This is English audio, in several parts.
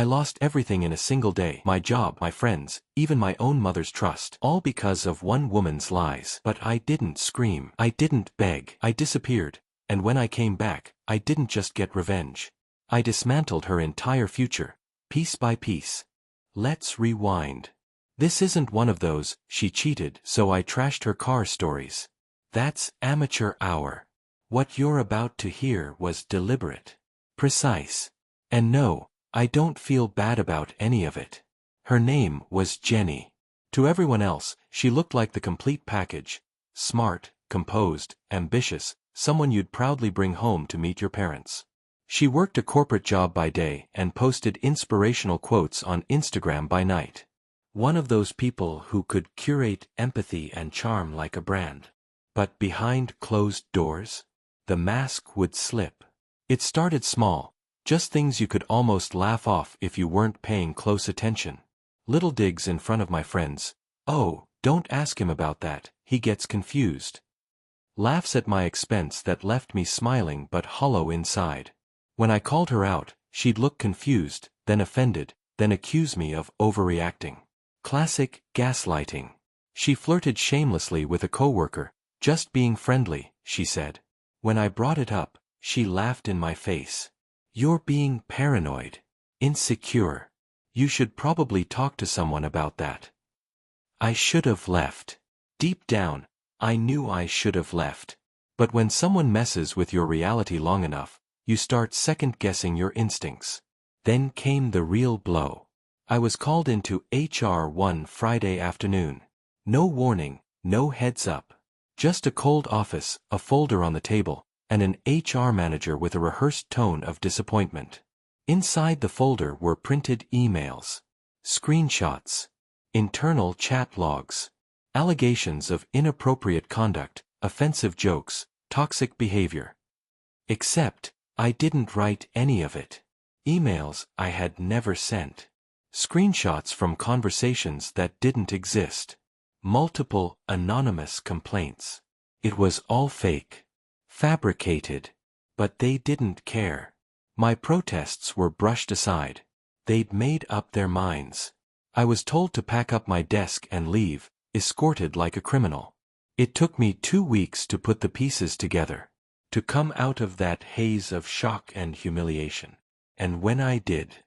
I lost everything in a single day. My job, my friends, even my own mother's trust. All because of one woman's lies. But I didn't scream. I didn't beg. I disappeared. And when I came back, I didn't just get revenge. I dismantled her entire future, piece by piece. Let's rewind. This isn't one of those, she cheated so I trashed her car stories. That's amateur hour. What you're about to hear was deliberate. Precise. And no, I don't feel bad about any of it. Her name was Jenny. To everyone else, she looked like the complete package. Smart, composed, ambitious, someone you'd proudly bring home to meet your parents. She worked a corporate job by day and posted inspirational quotes on Instagram by night. One of those people who could curate empathy and charm like a brand. But behind closed doors, the mask would slip. It started small, just things you could almost laugh off if you weren't paying close attention. Little digs in front of my friends. Oh, don't ask him about that, he gets confused. Laughs at my expense that left me smiling but hollow inside. When I called her out, she'd look confused, then offended, then accuse me of overreacting. Classic gaslighting. She flirted shamelessly with a coworker. Just being friendly, she said. When I brought it up, she laughed in my face. You're being paranoid. Insecure. You should probably talk to someone about that. I should have left. Deep down, I knew I should have left. But when someone messes with your reality long enough, you start second-guessing your instincts. Then came the real blow. I was called into HR one Friday afternoon. No warning, no heads up. Just a cold office, a folder on the table, and an HR manager with a rehearsed tone of disappointment. Inside the folder were printed emails, screenshots, internal chat logs, allegations of inappropriate conduct, offensive jokes, toxic behavior. Except, I didn't write any of it. Emails I had never sent. Screenshots from conversations that didn't exist. Multiple, anonymous complaints. It was all fake. Fabricated. But they didn't care. My protests were brushed aside. They'd made up their minds. I was told to pack up my desk and leave, escorted like a criminal. It took me 2 weeks to put the pieces together. To come out of that haze of shock and humiliation. And when I did,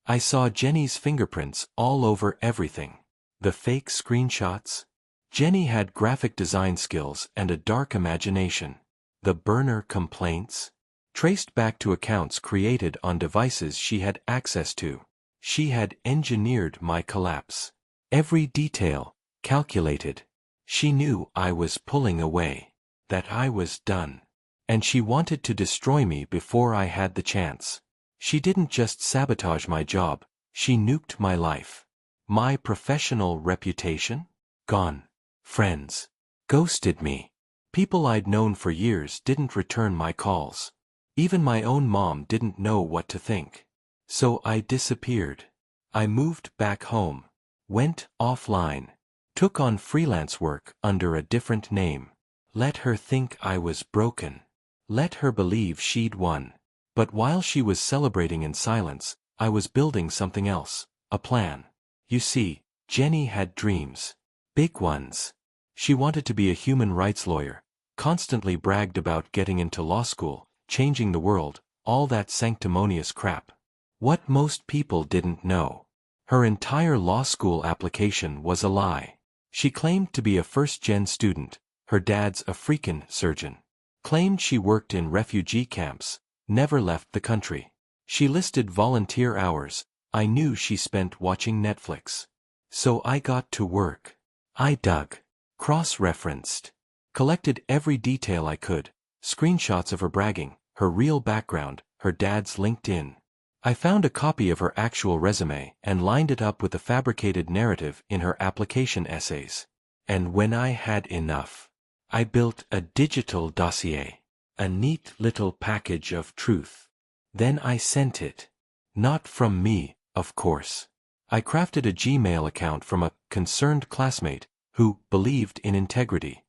I saw Jenny's fingerprints all over everything. The fake screenshots. Jenny had graphic design skills and a dark imagination. The burner complaints traced back to accounts created on devices she had access to. She had engineered my collapse. Every detail, calculated. She knew I was pulling away, that I was done. And she wanted to destroy me before I had the chance. She didn't just sabotage my job, she nuked my life. My professional reputation? Gone. Friends. Ghosted me. People I'd known for years didn't return my calls. Even my own mom didn't know what to think. So I disappeared. I moved back home. Went offline. Took on freelance work under a different name. Let her think I was broken. Let her believe she'd won. But while she was celebrating in silence, I was building something else, a plan. You see, Jenny had dreams. Big ones. She wanted to be a human rights lawyer, constantly bragged about getting into law school, changing the world, all that sanctimonious crap. What most people didn't know. Her entire law school application was a lie. She claimed to be a first-gen student, her dad's a freaking surgeon. Claimed she worked in refugee camps, never left the country. She listed volunteer hours. I knew she spent watching Netflix. So I got to work. I dug. Cross-referenced. Collected every detail I could. Screenshots of her bragging, her real background, her dad's LinkedIn. I found a copy of her actual resume and lined it up with the fabricated narrative in her application essays. And when I had enough, I built a digital dossier. A neat little package of truth. Then I sent it. Not from me, of course. I crafted a Gmail account from a concerned classmate who believed in integrity.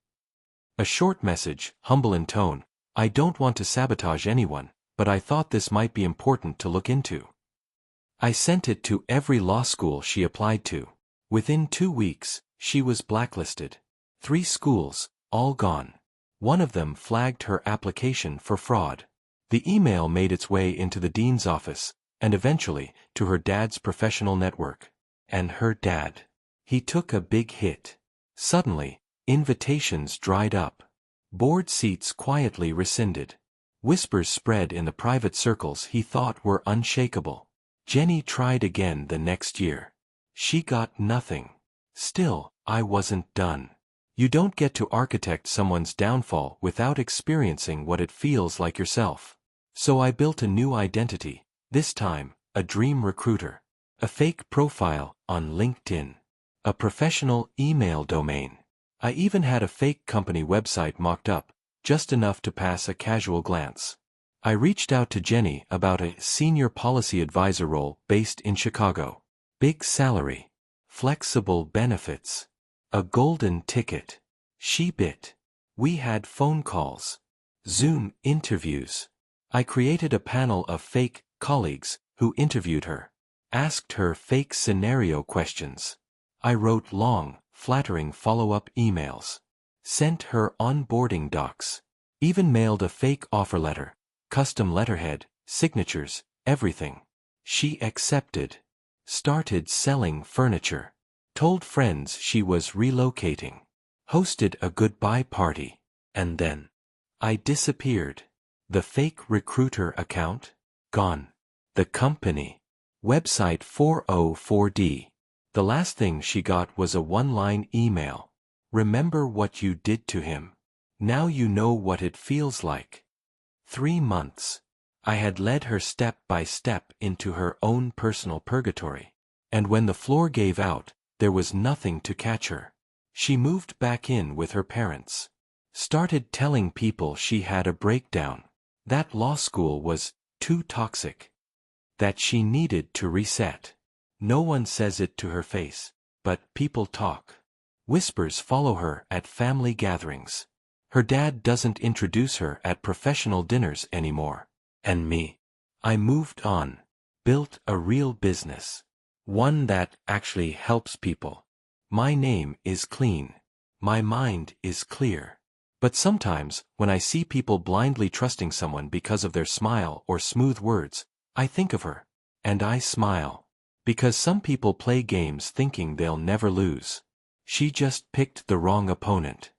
A short message, humble in tone. I don't want to sabotage anyone, but I thought this might be important to look into. I sent it to every law school she applied to. Within 2 weeks, she was blacklisted. 3 schools, all gone. One of them flagged her application for fraud. The email made its way into the dean's office, and eventually, to her dad's professional network. And her dad. He took a big hit. Suddenly, invitations dried up. Board seats quietly rescinded. Whispers spread in the private circles he thought were unshakable. Jenny tried again the next year. She got nothing. Still, I wasn't done. You don't get to architect someone's downfall without experiencing what it feels like yourself. So I built a new identity, this time, a dream recruiter. A fake profile on LinkedIn. A professional email domain. I even had a fake company website mocked up, just enough to pass a casual glance. I reached out to Jenny about a senior policy advisor role based in Chicago. Big salary. Flexible benefits. A golden ticket. She bit. We had phone calls. Zoom interviews. I created a panel of fake colleagues who interviewed her. Asked her fake scenario questions. I wrote long, flattering follow-up emails. Sent her onboarding docs. Even mailed a fake offer letter. Custom letterhead, signatures, everything. She accepted. Started selling furniture. Told friends she was relocating. Hosted a goodbye party. And then I disappeared. The fake recruiter account? Gone. The company. Website 404D. The last thing she got was a one-line email. Remember what you did to him. Now you know what it feels like. 3 months. I had led her step by step into her own personal purgatory. And when the floor gave out, there was nothing to catch her. She moved back in with her parents. Started telling people she had a breakdown. That law school was too toxic. That she needed to reset. No one says it to her face, but people talk. Whispers follow her at family gatherings. Her dad doesn't introduce her at professional dinners anymore. And me. I moved on. Built a real business. One that actually helps people. My name is clean. My mind is clear. But sometimes, when I see people blindly trusting someone because of their smile or smooth words, I think of her. And I smile. Because some people play games thinking they'll never lose. She just picked the wrong opponent.